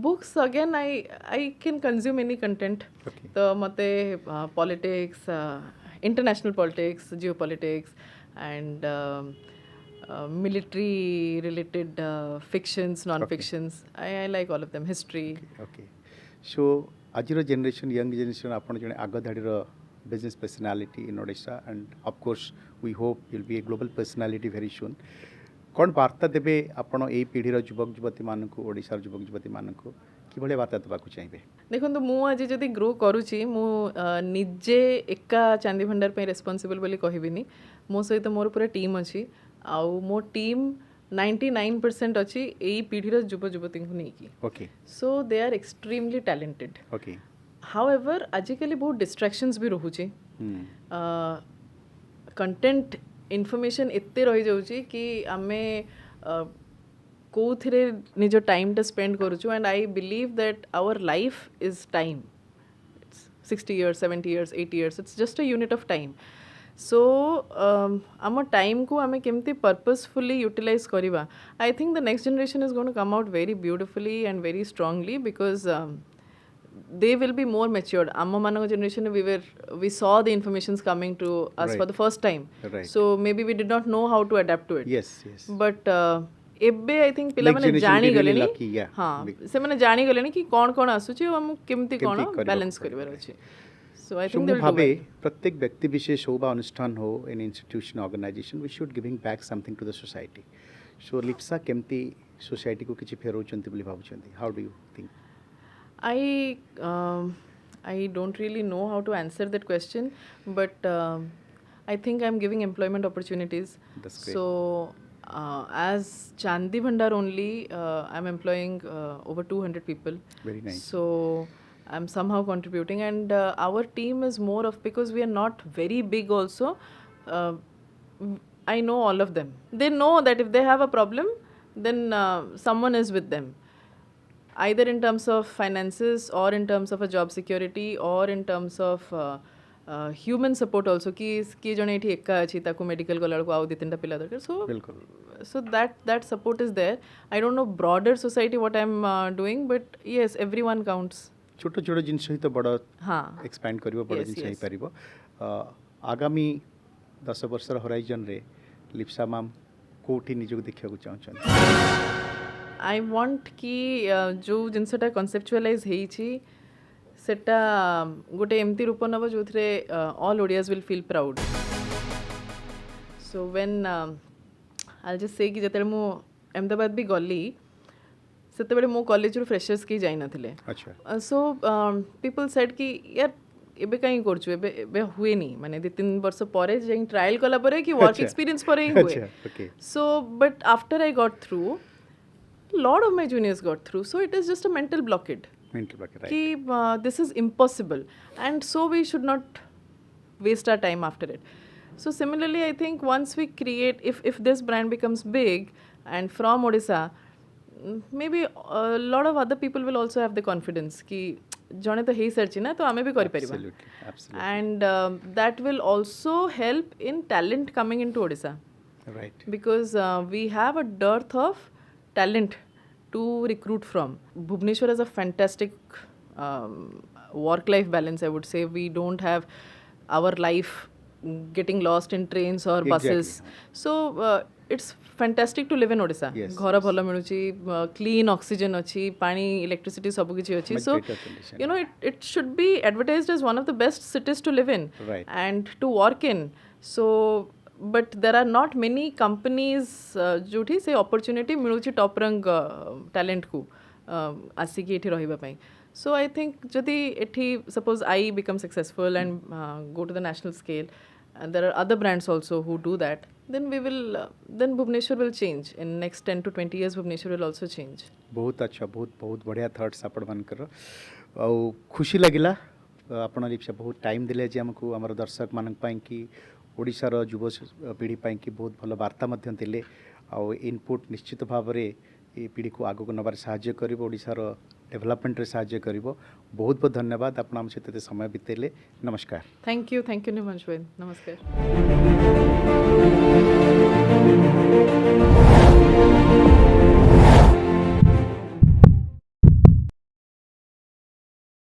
Books, again, I can consume any content. Okay. So mate politics, international politics, geopolitics, and military related fictions, non-fictions. I like all of them. History. Okay so ଆଜିର generation young generation ଆପଣ ଜଣେ ଆଗ ଧାଡ଼ିର business personality in Odisha and of course we hope will be a global personality very soon କ'ଣ ବାର୍ତ୍ତା ଦେବେ ଆପଣ ଏଇ ପିଢ଼ିର ଯୁବକ ଯୁବତୀମାନଙ୍କୁ ଓଡ଼ିଶାର ଯୁବକ ଯୁବତୀମାନଙ୍କୁ କିଭଳି ବାର୍ତ୍ତା ଦେବାକୁ ଚାହିଁବେ ଦେଖନ୍ତୁ ମୁଁ ଆଜି ଯଦି ଗ୍ରୋ କରୁଛି ମୁଁ ନିଜେ ଏକା ଚାନ୍ଦି ଭଣ୍ଡାର ପାଇଁ ରେସ୍ପନ୍ସିବଲ୍ ବୋଲି କହିବିନି ମୋ ସହିତ ମୋର ପୁରା ଟିମ୍ ଅଛି ଆଉ ମୋ ଟିମ୍ 99% ଅଛି ଏଇ ପିଢ଼ିର ଯୁବ ଯୁବତୀଙ୍କୁ ନେଇକି ଓକେ ସୋ ଦେ ଆର୍ ଏକ୍ସଟ୍ରିମଲି ଟ୍ୟାଲେଣ୍ଟେଡ୍ ଓକେ ହାଉଏଭର୍ ଆଜିକାଲି ବହୁତ ଡିଷ୍ଟ୍ରାକ୍ସନ୍ସ ବି ରହୁଛି କଣ୍ଟେଣ୍ଟ ଇନଫର୍ମେସନ୍ ଏତେ ରହିଯାଉଛି କି ଆମେ କେଉଁଥିରେ ନିଜ ଟାଇମ୍ଟା ସ୍ପେଣ୍ଡ କରୁଛୁ and I believe that our life is time 60 years 70 years 80 years it's just a unit of time so ଆମ ଟାଇମ୍କୁ ଆମେ କେମିତି ପର୍ପସ୍ଫୁଲି ୟୁଟିଲାଇଜ୍ କରିବା I think the next generation is going to come out very beautifully and very strongly because they will be more matured ଆମ ମାନଙ୍କ generation we saw the informations coming to us for the first time Right. so maybe we did not know how to adapt to it Yes Yes but ଏବେ I think ପିଲାମାନେ generation ଜାଣିଗଲେଣି really lucky, yeah. ହଁ ସେମାନେ ଜାଣିଗଲେଣି କି କ'ଣ କ'ଣ ଆସୁଛି ଆଉ ଆମକୁ କେମିତି କ'ଣ କରିବାକୁ ବାଲାନ୍ସ ପଡ଼ିବ। କରିବାର ଅଛି so I So think ମୁଁ they will do ଭାବେ well. ପ୍ରତ୍ୟେକ ବ୍ୟକ୍ତି ବିଶେଷ ହଉ ବା ଅନୁଷ୍ଠାନ ହଉ an institution organisation we should giving back something to the society so Lipsa କେମିତି ସୋସାଇଟିକୁ କିଛି ଫେରଉଛନ୍ତି ବୋଲି ଭାବୁଛନ୍ତି how do you think I don't really know how to answer that question, but I think I'm giving employment opportunities. That's great. So, as Chandi Bhandar only, I'm employing over 200 people. Very nice. So, I'm somehow contributing, and our team is more of because we are not very big. Also, I know all of them. They know that if they have a problem, then someone is with them. Either in terms of finances or in terms of a job security or in terms of human support also ki jane ethi ekka achi taku medical gala ko au ditinta pila darkar बिल्कुल so that support is there. I don't know broader society what I'm doing but yes everyone counts. ଛୋଟ ଛୋଟ ଜିନିଷ ହିଁ ତ ବଡ଼ ha expand କରିବ ବଡ଼ Yes, ଜିନିଷ yes. ହେଇପାରିବ ଆଗାମୀ 10 ବର୍ଷର ହୋରାଇଜନ୍ରେ ଲିପ୍ସା ମ୍ୟାମ୍ କେଉଁଠି ନିଜକୁ ଦେଖିବାକୁ ଚାହୁଁଛନ୍ତି I want କି ଯେଉଁ ଜିନିଷଟା କନସେପ୍ଚୁଆଲାଇଜ୍ ହେଇଛି ସେଟା ଗୋଟେ ଏମିତି ରୂପ ନେବ ଯେଉଁଥିରେ all Odias will feel proud so when all just ସେ କି ଯେତେବେଳେ ମୁଁ ଅହମଦାବାଦ ବି ଗଲି ସେତେବେଳେ ମୋ କଲେଜରୁ ଫ୍ରେଶର୍ସ କେହି ଯାଇନଥିଲେ ଆଚ୍ଛା so people said ki yaar एबे कहीं करछु एबे एबे हुए नहीं माने 2-3 वर्ष परे जे ट्रायल कला परे कि वर्क अच्छा। एक्सपीरियंस परे ही हुए. अच्छा, okay. So but after I got through, lot of my juniors got through, so it is just a mental blockade Mental block, right. कि this is impossible, and so we should not waste our time after it. So similarly, I think once we create, if this brand becomes big and from Odisha, maybe a lot of other people will also have the confidence कि जने तो हे सर्ची ना तो हमें भी करी परिबा. Absolutely, absolutely. And that will also help in talent coming into Odisha, Right. because we have a dearth of talent to recruit from. Bhubaneswar has a fantastic work-life balance, I would say. We don't have our life getting lost in trains or buses. Exactly. So it's fantastic to live in Odisha. Yes, घर भल मिलुची, clean oxygen अच्छी, पानी, electricity सब कुछ अच्छी. Much So better condition. you know it should be advertised as one of the best cities to live in Right. and to work in. So but there are not many companies जोठी से opportunity मिलुची top rank talent को आसिकी एठी रहिबा पई. So I think जदि एठी suppose I become successful and go to the national scale, and there are other brands also who do that, then we will then Bhubaneswar will change. In next 10 to 20 years Bhubaneswar will also change. बहुत अच्छा, बहुत बढ़िया thoughts आपण मानकर आउ खुशी लगिला आपण लिप्सा बहुत टाइम दिले जे हमकु हमर दर्शक मानक पई कि ओडिशार युव पीढ़ी पई कि बहुत भल वार्ता मध्य दिले आउ इनपुट निश्चित भाव रे ए पीढ़ी को आगो नबार सहाय्य करिवो ओडिशार डेवलपमेंट रे सहाय्य करिवो. बहुत बहुत धन्यवाद आपण हम सहित समय बितेले. नमस्कार. Thank you Nimansh bhai. Namaskar.